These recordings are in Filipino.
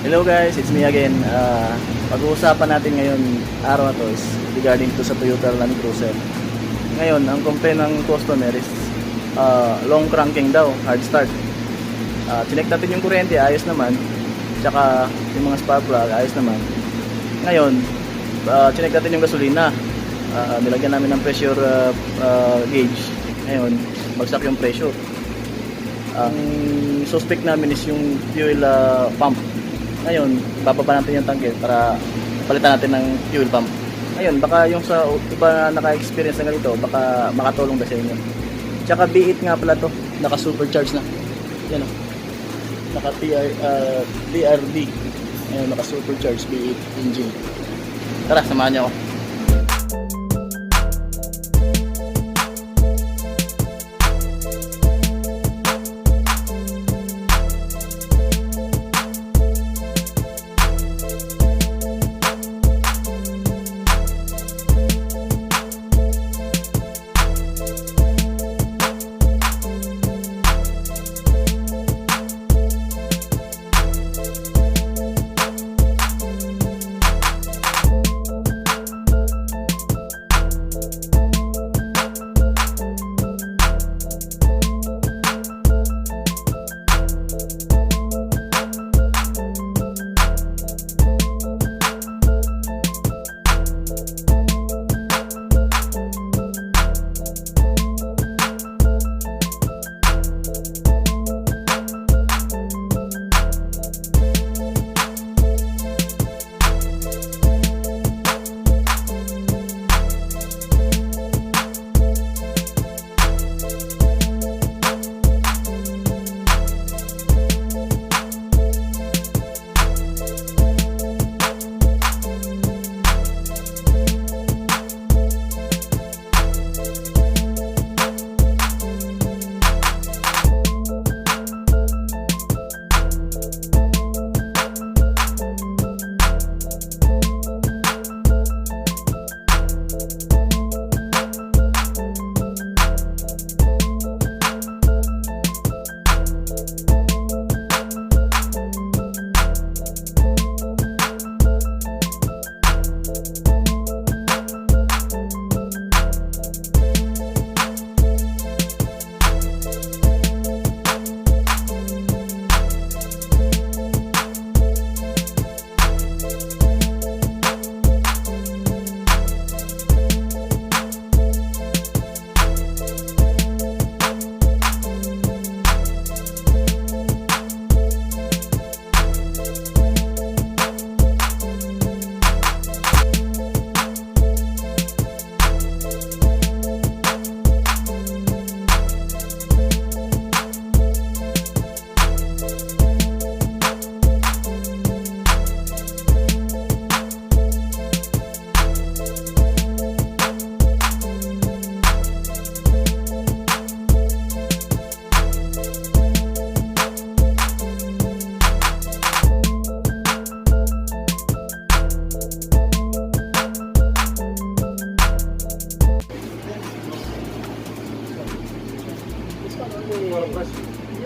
Hello guys, it's me again. Pag-uusapan natin ngayon araw na to is regarding to sa Toyota Land Cruiser. Ngayon, ang complaint ng customer is long cranking daw, hard start. Chinek natin yung kuryente, ayos naman. Tsaka yung mga spark plug, ayos naman. Ngayon, chinek natin yung gasolina. Nilagyan namin ng pressure gauge. Ngayon, bagsak yung pressure. Ang suspect namin is yung fuel pump. Ngayon, bababa natin yung tangke para palitan natin ng fuel pump. Ngayon, baka yung sa iba na naka-experience na ganito, baka makatulong ba sa inyo. Tsaka B8 nga pala to, naka-supercharge na. Yan o. Naka-TRD. Ayun, naka-supercharge B8 engine. Tara, samahan niyo ako.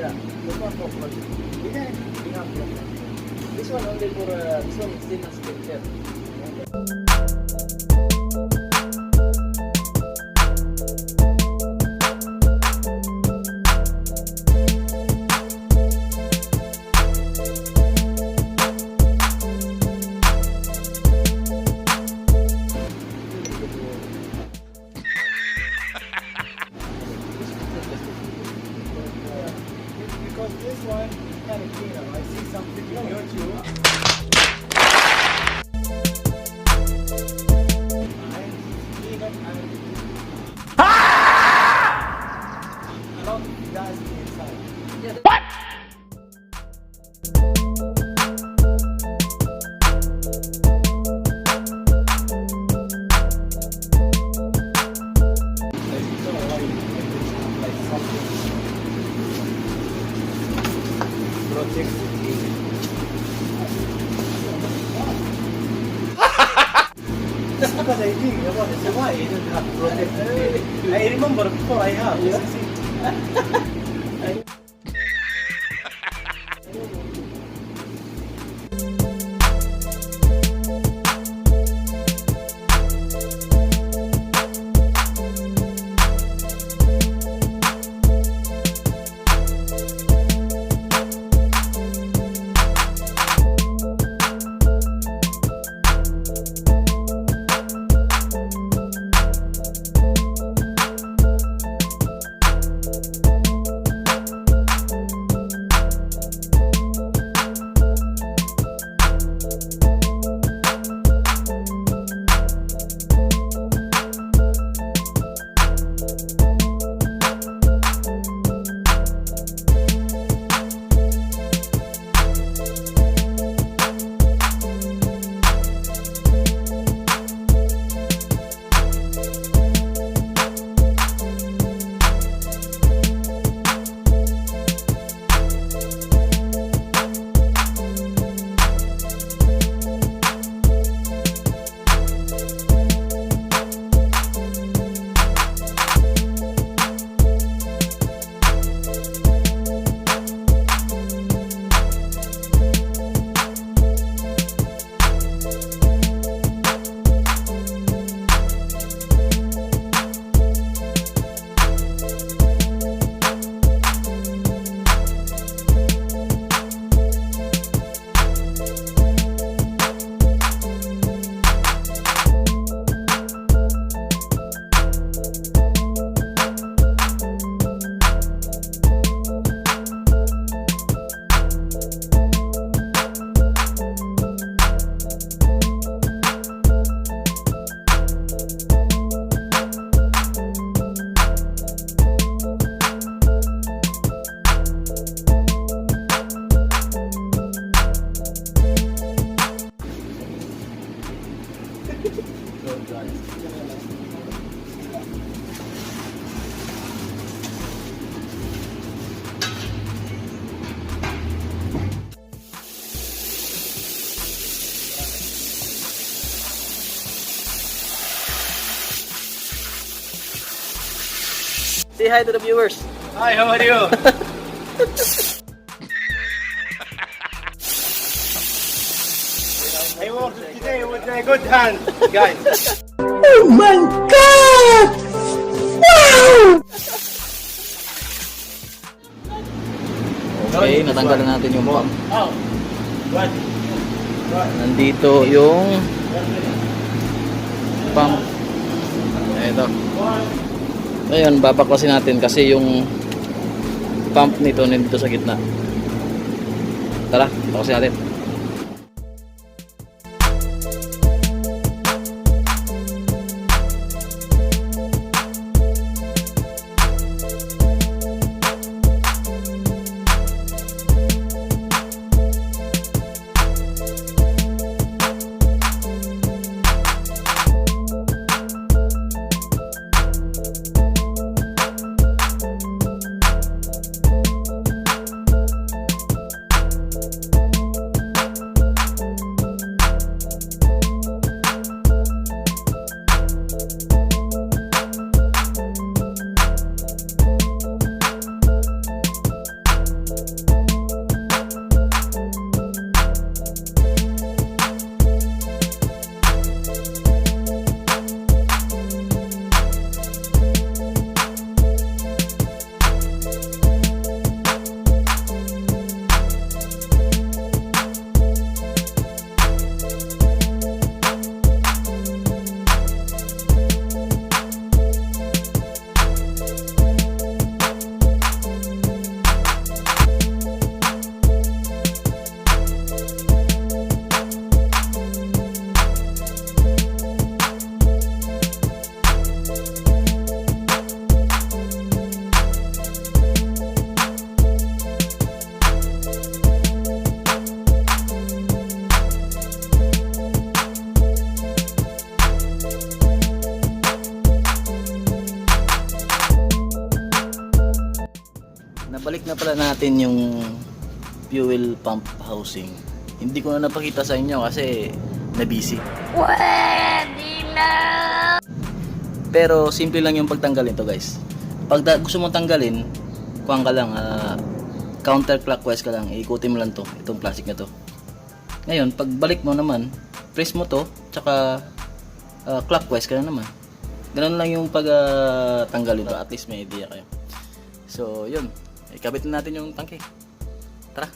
Yeah, this one for plug. This one only for this one stainless steel. Because this one kind of cleaner. I see something in your too. A lot of gas inside. Yeah, what? That's because I think about it. Why I don't have protect? I remember before I have. Yeah. Say hi to the viewers. Hi, how are you? I worked today with a good hand, guys. Oh my God! Wow! Okay, natanggalan natin yung pump. Oh, what? Nandito yung pump. Ito. Ngayon, babaklasin natin kasi yung pump nito nandito sa gitna. Tara, baklasin natin. Nabalik na pala natin yung fuel pump housing. Hindi ko na napakita sa inyo kasi na-busy. Pwede na! Pero simple lang yung pagtanggalin to, guys. Pag gusto mong tanggalin, kuhaan ka lang, counterclockwise ka lang, ikutin mo lang to, itong plastic na to. Ngayon, pagbalik mo naman, press mo to, tsaka clockwise ka na naman. Ganun lang yung pag tanggalin to. At least may idea kayo. So, yun. Ikabit na natin yung tangke. Tara!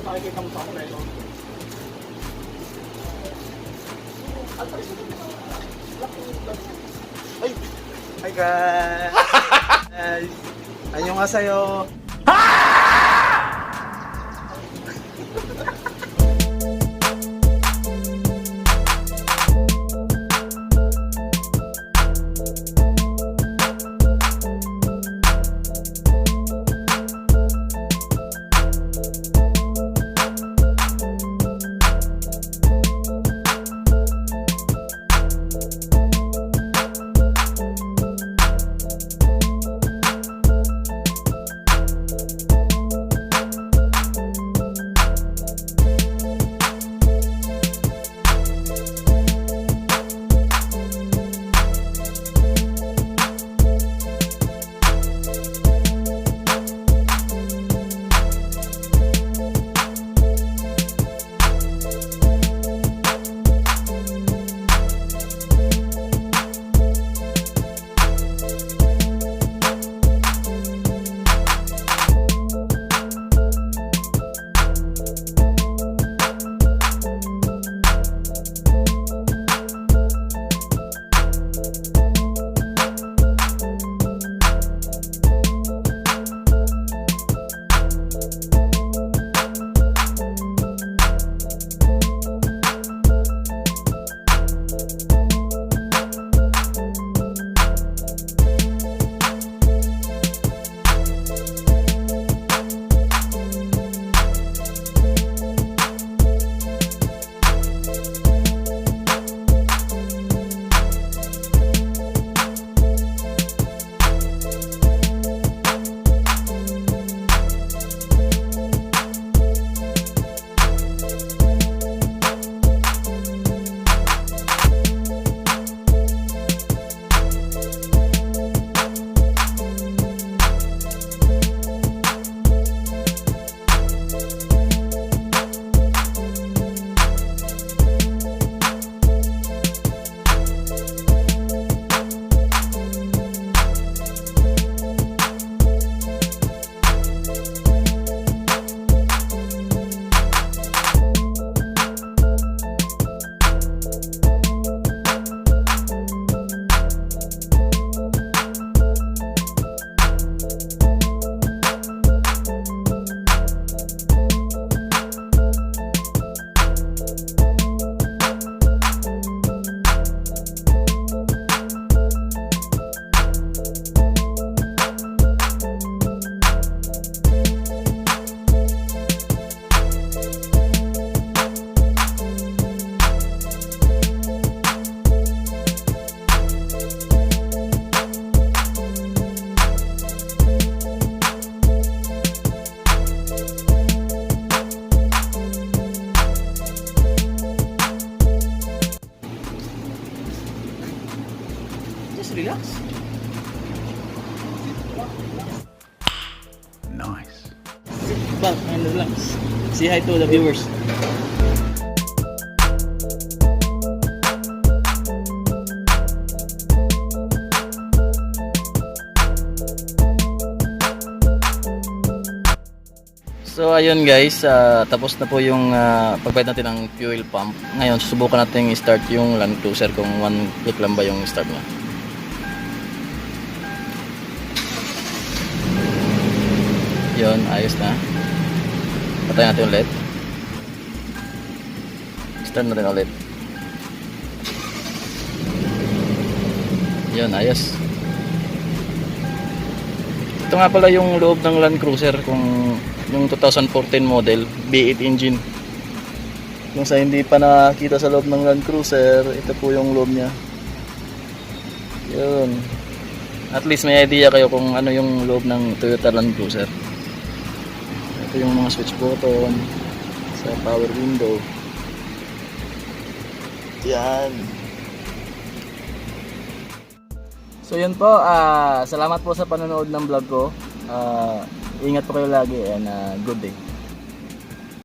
Makikita mo sa umbrella. Ay! Hi guys! 안녕하세요. Max. Nice. Sit back and relax. Say hi to the viewers. So ayun guys, tapos na po yung pagbayad natin ng fuel pump. Ngayon susubukan natin i-start yung Land Cruiser kung 1 click lang ba yung start niya. Yun, ayos na. Patayin natin ulit. Start natin ulit. Yun, ayos. Ito nga pala yung loob ng Land Cruiser kung yung 2014 model V8 engine. Kung sa hindi pa nakakita sa loob ng Land Cruiser, ito po yung loob niya. Yun. At least may idea kayo kung ano yung loob ng Toyota Land Cruiser. Ito yung mga switch button sa power window. Yan. So yun po, salamat po sa panonood ng vlog ko. Ingat po kayo lagi and good day.